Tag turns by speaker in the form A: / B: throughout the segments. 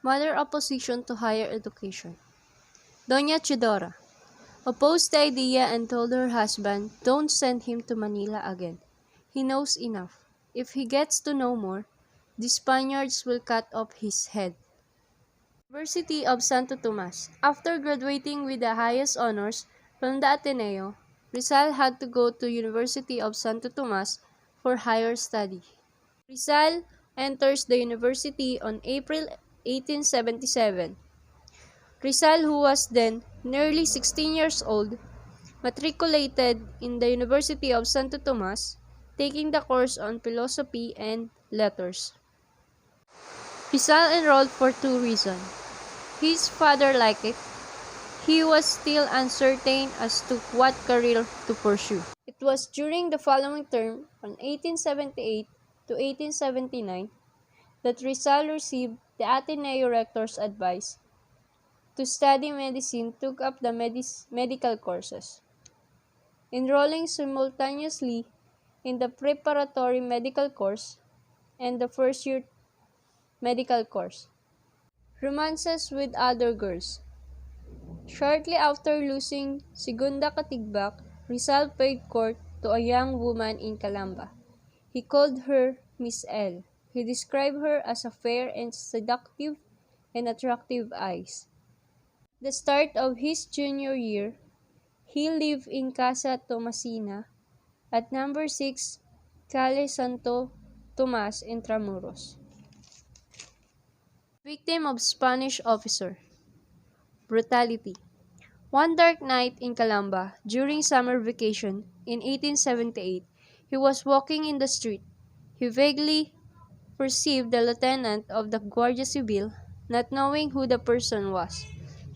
A: Mother opposition to higher education. Doña Chidora opposed the idea and told her husband, "Don't send him to Manila again. He knows enough. If he gets to know more, the Spaniards will cut off his head." University of Santo Tomas. After graduating with the highest honors from the Ateneo, Rizal had to go to University of Santo Tomas for higher study. Rizal enters the university on April 1877. Rizal, who was then nearly 16 years old, matriculated in the University of Santo Tomas, taking the course on philosophy and letters. Rizal enrolled for two reasons. His father liked it. He was still uncertain as to what career to pursue. It was during the following term, from 1878 to 1879, that Rizal received the Ateneo rector's advice to study medicine, took up the medical courses, enrolling simultaneously in the preparatory medical course and the first-year medical course. Romances with other girls. Shortly after losing Segunda Katigbak, Rizal paid court to a young woman in Calamba. He called her Miss L. He described her as a fair and seductive and attractive eyes. At the start of his junior year, he lived in Casa Tomasina at number 6 Calle Santo Tomas, Intramuros. Victim of Spanish officer. Brutality. One dark night in Calamba, during summer vacation in 1878, he was walking in the street. He vaguely perceived the lieutenant of the Guardia Civil, not knowing who the person was.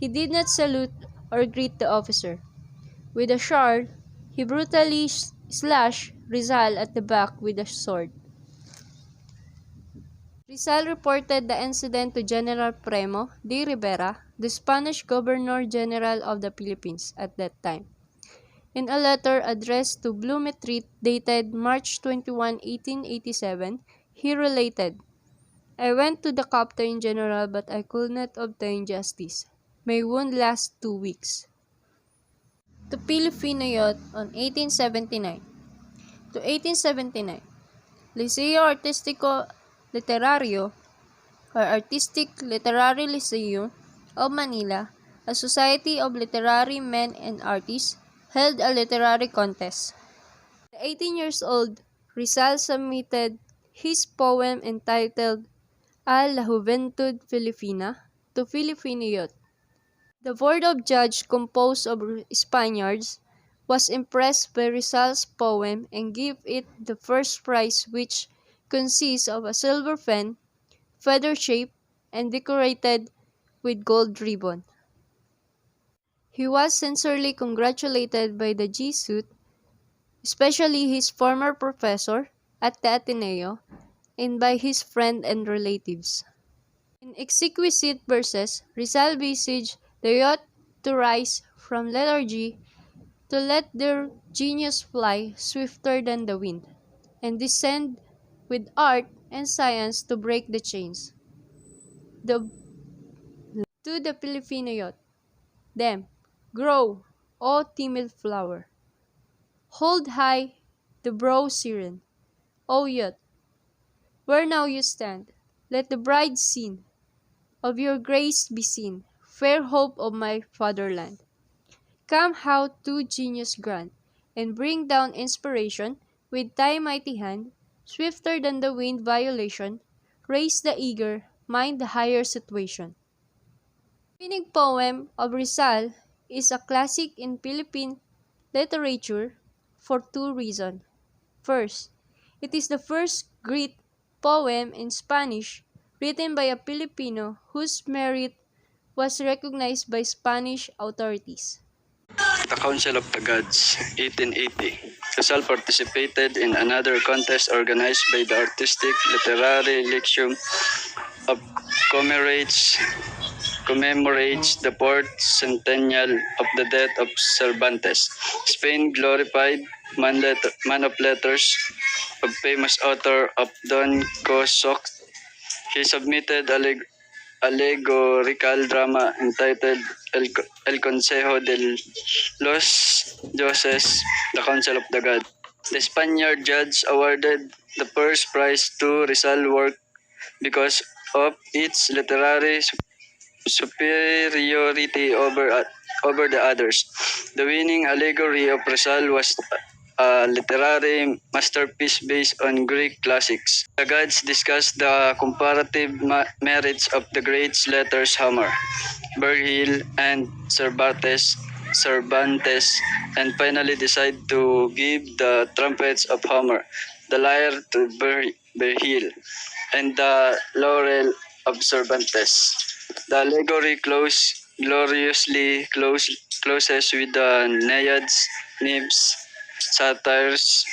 A: He did not salute or greet the officer. With a shout, he brutally slashed Rizal at the back with a sword. Rizal reported the incident to General Primo de Rivera, the Spanish Governor-General of the Philippines at that time. In a letter addressed to Blumentritt dated March 21, 1887, he related, "I went to the Captain General but I could not obtain justice. My wound lasts 2 weeks." To Filipino Youth on 1879 to 1879, Liceo Artístico Literario or Artistic Literary Lyceum of Manila, a society of literary men and artists, held a literary contest. At 18 years old, Rizal submitted his poem entitled A la Juventud Filipina to Filipino Youth. The board of judges, composed of Spaniards, was impressed by Rizal's poem and gave it the first prize, which consists of a silver pen, feather-shaped, and decorated with gold ribbon. He was sincerely congratulated by the Jesuit, especially his former professor at the Ateneo, and by his friends and relatives. In exquisite verses, Rizal beseeched the youth to rise from lethargy, to let their genius fly swifter than the wind, and descend with art and science to break the chains. To the Filipino youth, them, grow, O timid flower. Hold high the brow serene, O youth, where now you stand. Let the bright scene of your grace be seen, fair hope of my fatherland. Come how to genius grant, and bring down inspiration with thy mighty hand, swifter than the wind violation, raise the eager mind the higher situation. The opening poem of Rizal is a classic in Philippine literature for two reasons. First, it is the first Greek poem in Spanish written by a Filipino whose merit was recognized by Spanish authorities.
B: The Council of the Gods, 1880. Rizal participated in another contest organized by the Artistic Literary Lyceum of Comrades commemorates the fourth centennial of the death of Cervantes. Spain glorified man of letters, a famous author of Don Quixote. He submitted allegorical drama entitled El Consejo de los Dioses, the Council of the Gods. The Spaniard judge awarded the first prize to Rizal work because of its literary superiority over the others. The winning allegory of Rizal was a literary masterpiece based on Greek classics. The gods discussed the comparative merits of the great letters Homer, Virgil, and Cervantes, and finally decide to give the trumpets of Homer, the lyre to Virgil, and the laurel of Cervantes. The allegory closes with the naiads, nymphs, satyrs,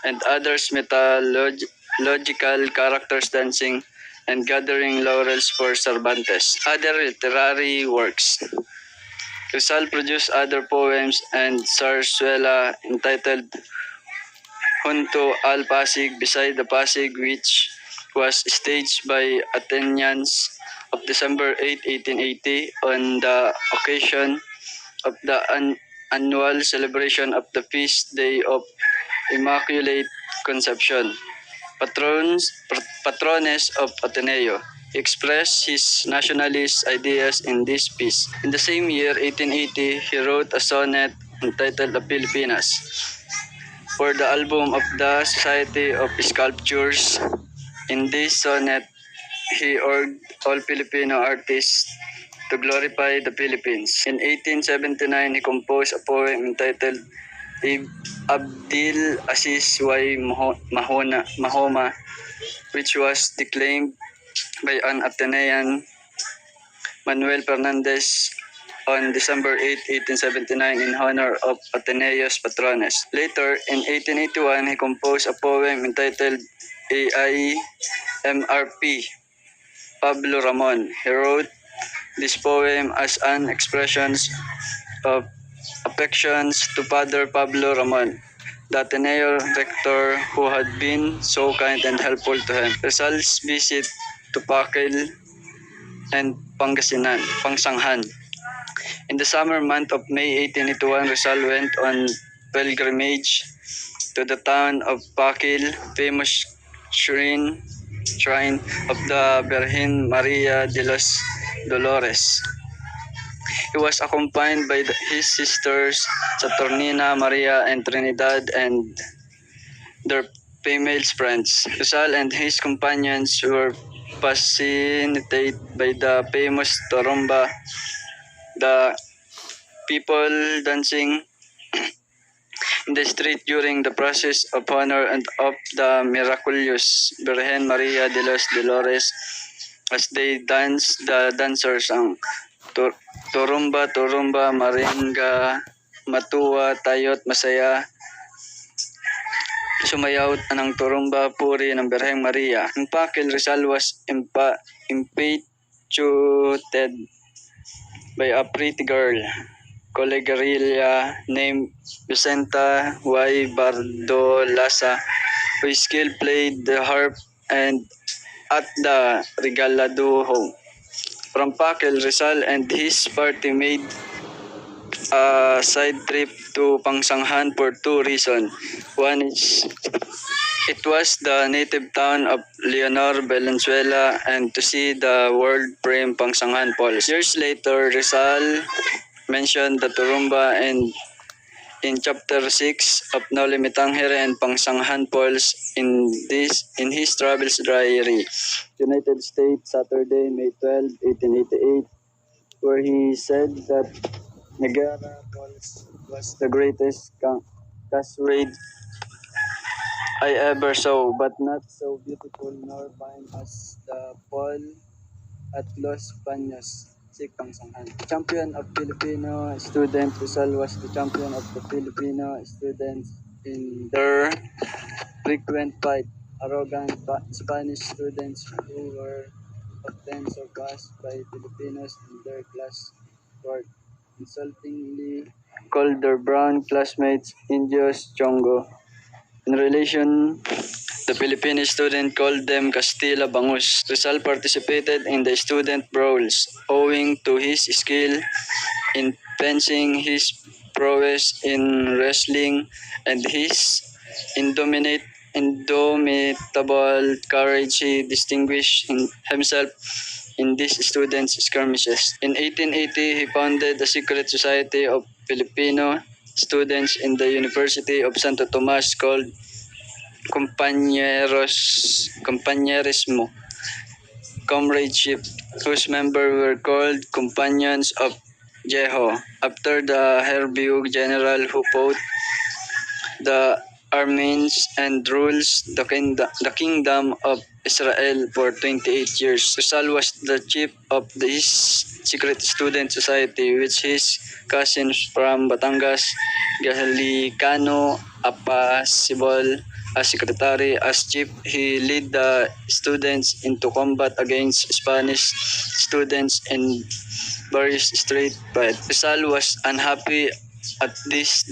B: and others mythological characters dancing and gathering laurels for Cervantes. Other literary works. Rizal produced other poems and zarzuela entitled Junto al Pasig, beside the Pasig, which was staged by Athenians of December 8, 1880, on the occasion of the annual celebration of the feast day of Immaculate Conception, patroness of Ateneo. He expressed his nationalist ideas in this piece. In the same year, 1880, he wrote a sonnet entitled The Pilipinas for the album of the Society of Sculptures. In this sonnet, he urged all Filipino artists to glorify the Philippines. In 1879, he composed a poem entitled Abdil Aziz Y Mahoma, which was declaimed by an Atenean, Manuel Fernandez, on December 8, 1879, in honor of Ateneo's patroness. Later, in 1881, he composed a poem entitled AIMRP, Pablo Ramon. He wrote this poem as an expression of affections to Father Pablo Ramon, the Ateneo rector who had been so kind and helpful to him. Rizal's visit to Pakil and Pangsanghan. In the summer month of May 1881, Rizal went on pilgrimage to the town of Pakil, famous shrine of the Virgin Maria de los Dolores. He was accompanied by his sisters Saturnina, Maria, and Trinidad, and their female friends. Rizal and his companions were fascinated by the famous Torumba, the people dancing in the street during the process of honor and of the miraculous Virgin Maria de los Dolores. As they danced, the dancers sang Turumba, Turumba, Maringa, Matuwa, Tayot, Masaya, sumayaw ng Turumba, Puri ng Birheng Maria. Ang Pakil Rizal was infatuated by a pretty girl, Colegarilla, named Vicenta Y. Bardolasa, who skill played the harp and at the Regalado home. From Pakil, Rizal and his party made a side trip to Pangsanghan for two reasons. One is it was the native town of Leonor Valenzuela, and to see the world-famed Pangsanghan Falls. Years later, Rizal mentioned the Turumba and in chapter 6 of No Limitanghere and Pangsanghan Falls in his travels diary, United States, Saturday, May 12, 1888, where he said that Niagara Falls was the greatest cascade I ever saw, but not so beautiful nor fine as the fall at Los Baños, Pangsanghan. Champion of Filipino student, Rizal was the champion of the Filipino students in their frequent fight. Arrogant Spanish students who were often surpassed by Filipinos in their class work, insultingly called their brown classmates Indios Chongo. In relation, the Filipino student called them Castilla Bangus. Rizal participated in the student brawls, owing to his skill in fencing, his prowess in wrestling, and his indomitable courage. He distinguished himself in these students' skirmishes. In 1880, he founded the secret society of Filipino students in the University of Santo Tomas called Compañerismo, comradeship, whose members were called companions of Jeho, after the Herbiug general who fought the Armenes and rules the kingdom of Israel for 28 years. Rizal was the chief of this secret student society, which his cousins from Batangas, Galicano, Apacible, as secretary. As chief, he led the students into combat against Spanish students in various street fights. Rizal was unhappy at these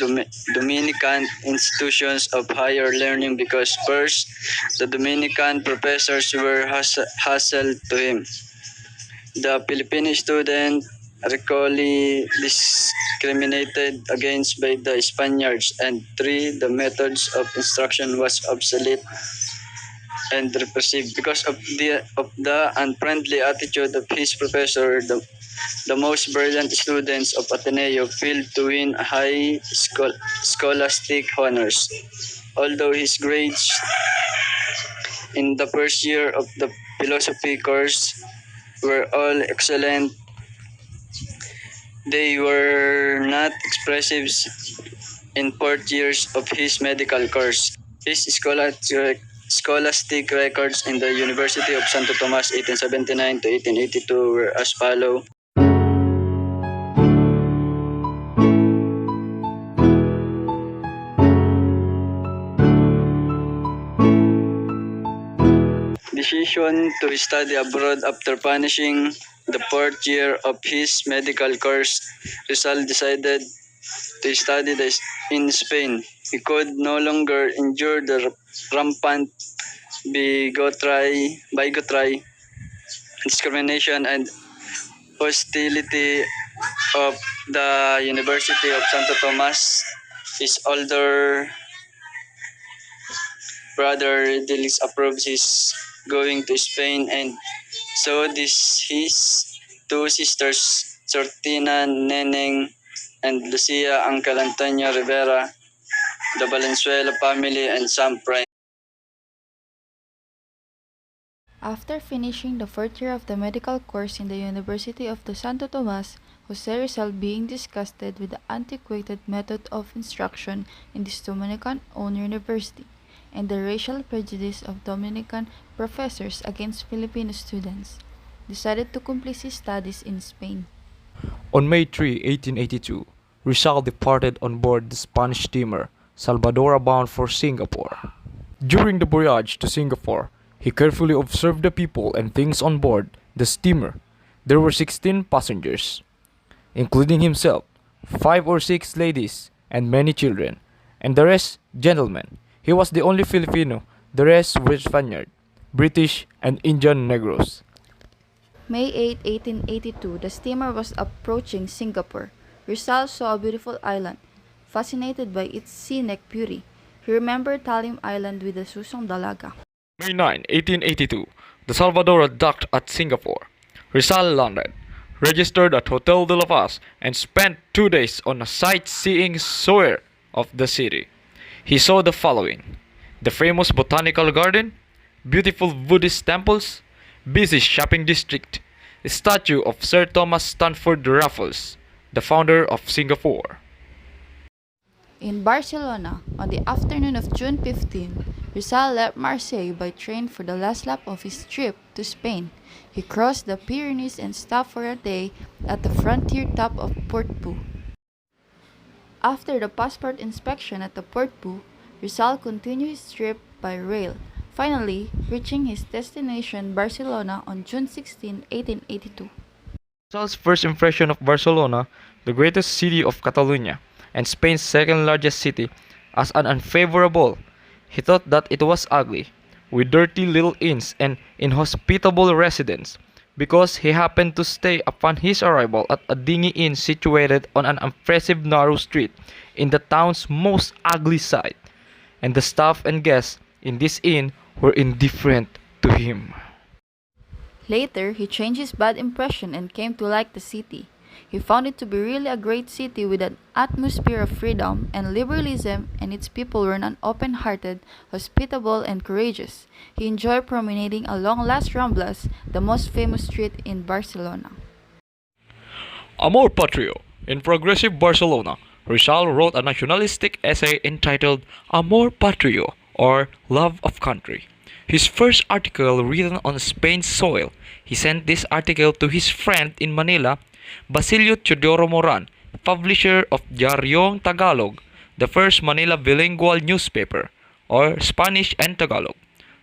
B: Dominican institutions of higher learning because first, the Dominican professors were hostile to him. The Filipino student recalled discriminated against by the Spaniards, and three, the methods of instruction was obsolete and repressive because of the unfriendly attitude of his professor. The most brilliant students of Ateneo failed to win high scholastic honors. Although his grades in the first year of the philosophy course were all excellent, they were not expressive in fourth years of his medical course. His scholastic records in the University of Santo Tomas 1879 to 1882 were as follow. Decision to study abroad after finishing the fourth year of his medical course, Rizal decided to study in Spain. He could no longer endure the rampant bigotry, discrimination, and hostility of the University of Santo Tomas. His older brother Dilis approves his going to Spain, and so this his two sisters, Sortina Neneng and Lucia Uncle Antonio Rivera, the Valenzuela family, and some friends.
C: After finishing the fourth year of the medical course in the University of the Santo Tomas, Jose Rizal being disgusted with the antiquated method of instruction in this Dominican-owned university and the racial prejudice of Dominican professors against Filipino students, decided to complete his studies in Spain.
D: On May 3, 1882, Rizal departed on board the Spanish steamer Salvador bound for Singapore. During the voyage to Singapore, he carefully observed the people and things on board the steamer. There were 16 passengers, including himself, 5 or 6 ladies, and many children, and the rest gentlemen. He was the only Filipino, the rest were Spaniard, British, and Indian Negroes.
C: May 8, 1882, the steamer was approaching Singapore. Rizal saw a beautiful island. Fascinated by its scenic beauty, he remembered Talim Island with the Susong Dalaga.
D: May 9, 1882, the Salvador docked at Singapore. Rizal landed, registered at Hotel de la Paz, and spent 2 days on a sightseeing tour of the city. He saw the following: the famous botanical garden, beautiful Buddhist temples, busy shopping district, a statue of Sir Thomas Stanford Raffles, the founder of Singapore.
C: In Barcelona, on the afternoon of June 15, Rizal left Marseille by train for the last lap of his trip to Spain. He crossed the Pyrenees and stopped for a day at the frontier top of Portbou. After the passport inspection at the Portbou, Rizal continued his trip by rail, finally reaching his destination Barcelona on June 16, 1882.
D: Rizal's first impression of Barcelona, the greatest city of Catalonia and Spain's second largest city, as an unfavorable. He thought that it was ugly, with dirty little inns and inhospitable residents, because he happened to stay upon his arrival at a dingy inn situated on an impressive narrow street in the town's most ugly side, and the staff and guests in this inn were indifferent to him.
C: Later, he changed his bad impression and came to like the city. He found it to be really a great city with an atmosphere of freedom and liberalism, and its people were open-hearted, hospitable, and courageous. He enjoyed promenading along Las Ramblas, the most famous street in Barcelona.
D: Amor Patrio. In progressive Barcelona, Rizal wrote a nationalistic essay entitled Amor Patrio, or Love of Country. His first article written on Spain's soil. He sent this article to his friend in Manila, Basilio Teodoro Moran, publisher of Diaryong Tagalog, the first Manila bilingual newspaper, or Spanish and Tagalog.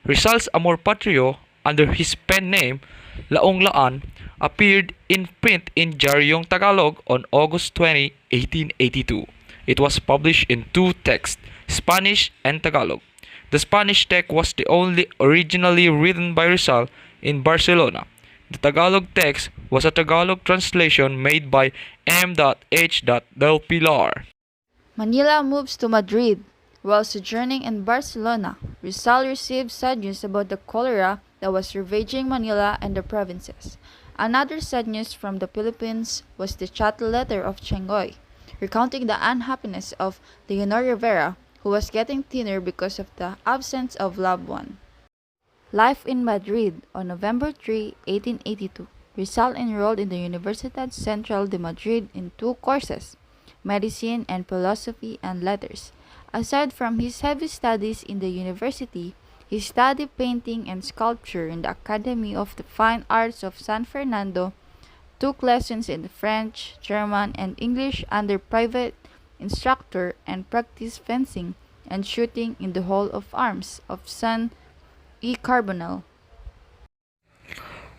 D: Rizal's Amor Patrio, under his pen name, Laong Laan, appeared in print in Diaryong Tagalog on August 20, 1882. It was published in two texts, Spanish and Tagalog. The Spanish text was the only originally written by Rizal in Barcelona. The Tagalog text was a Tagalog translation made by M.H. Del Pilar.
C: Manila moves to Madrid. While sojourning in Barcelona, Rizal received sad news about the cholera that was ravaging Manila and the provinces. Another sad news from the Philippines was the chattel letter of Chengoy, recounting the unhappiness of Leonor Rivera, who was getting thinner because of the absence of loved one. Life in Madrid. On November 3, 1882, Rizal enrolled in the Universidad Central de Madrid in two courses, medicine and philosophy and letters. Aside from his heavy studies in the university, he studied painting and sculpture in the Academy of the Fine Arts of San Fernando, took lessons in French, German, and English under private instructor, and practiced fencing and shooting in the Hall of Arms of San Carbonell.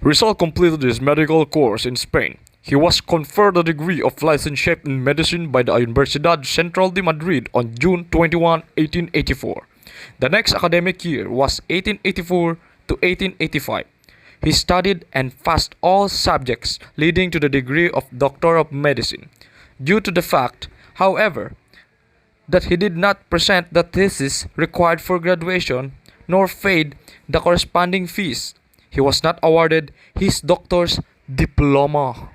D: Rizal completed his medical course in Spain. He was conferred a degree of licentiate in medicine by the Universidad Central de Madrid on June 21, 1884. The next academic year was 1884 to 1885. He studied and passed all subjects leading to the degree of Doctor of Medicine. Due to the fact, however, that he did not present the thesis required for graduation nor paid the corresponding fees, he was not awarded his doctor's diploma.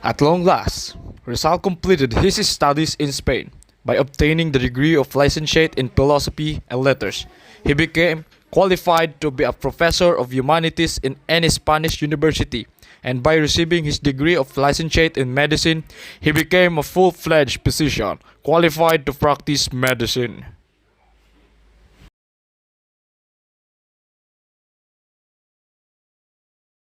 D: At long last, Rizal completed his studies in Spain. By obtaining the degree of licentiate in philosophy and letters, he became qualified to be a professor of humanities in any Spanish university, and by receiving his degree of licentiate in medicine, he became a full-fledged physician, qualified to practice medicine.